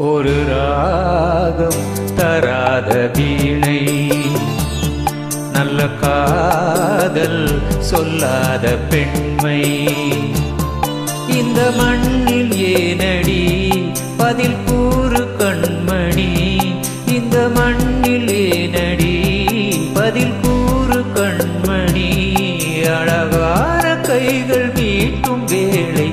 ஒரு ராகம் தராத வீணை, நல்ல காதல் சொல்லாத பெண்மை, இந்த மண்ணில் ஏனடி பதில் கூறு கண்மணி, இந்த மண்ணில் ஏனடி பதில் கூறு கண்மணி, அழகான கைகள் மீட்டும் வேளை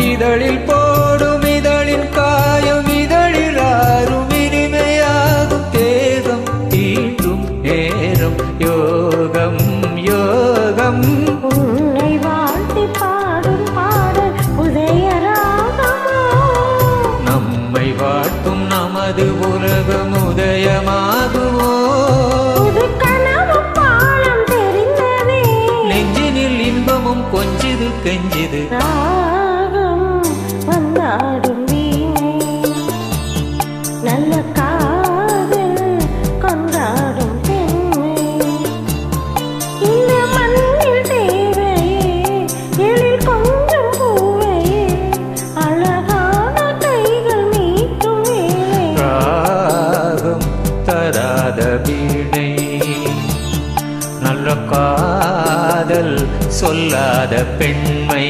இதழில் போடும் இதழின் காயும் இதழில் ஆறும் இனிமையாகும் தேகம் தீண்டும் நேரம் யோகம் யோகம் உன்னை வாழ்த்தி பாடும் பாடல் உதயராகமோ, நம்மை வாழ்த்தும் நமது உலகம் உதயமாகுமோ, புது கனவு பாலம் தெரிந்ததே, நெஞ்சினில் இன்பமும் கொஞ்சிது கெஞ்சிது, வந்தாடும் வீணை நல்ல காதல் கொண்டாடும் பெண்மை, இந்த மண்ணில் தேவையே எழில் கொஞ்சம் பூவையே, அழகான கைகள் மீட்டும் வேளை, ராகம் தராத வீணை, நல்ல காதல் சொல்லாத பெண்மை.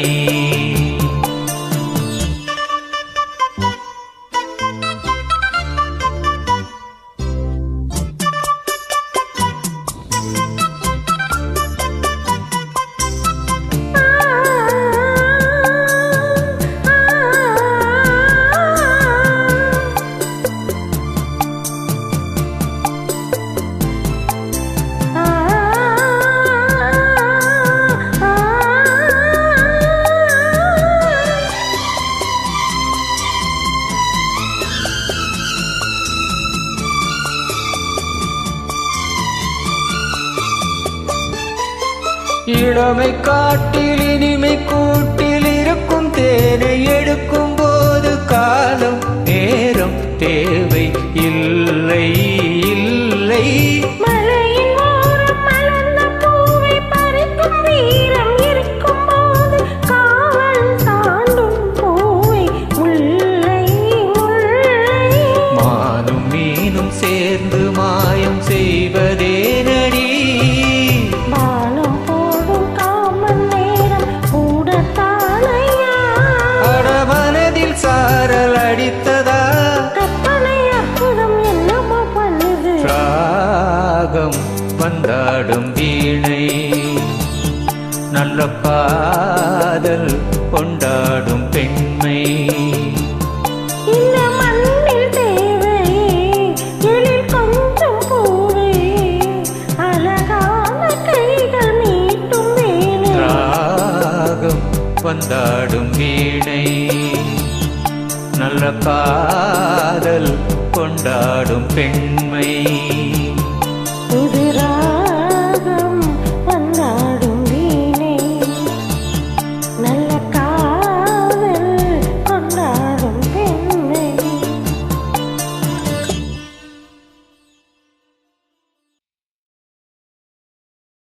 இளமை காட்டில் இனிமை கூட்டில் இருக்கும் தேனை எடுக்கும் போது காலம் நேரம் தேவை இல்லை இல்லை, மலையின் ஓரம் மலர்ந்த பூவை பறிக்கும் வீரம் இருக்கும் போது காவல் தாண்டும் பூவை முல்லை முல்லை, மானும் மீனும் சேர்ந்து மாயம் செய்வதே நடி, பாலம் போடும் காமன் நேரம் கூடத்தானையா, அடமனதில் சாரல் அடித்ததா, கற்பனை அற்புதம் என்னமோ பண்ணுது, ராகம் வந்தாடும் வீணை, நல்ல காதல் கொண்டாடும் பெண்மை, இந்த மண்ணில் தேவையே எழில் கொஞ்சம் பூவையே, அழகான கைகள் மீட்டும் வேளை, ராகம் வந்தாடும் வீணை, நல்ல காதல் கொண்டாடும் பெண்மை.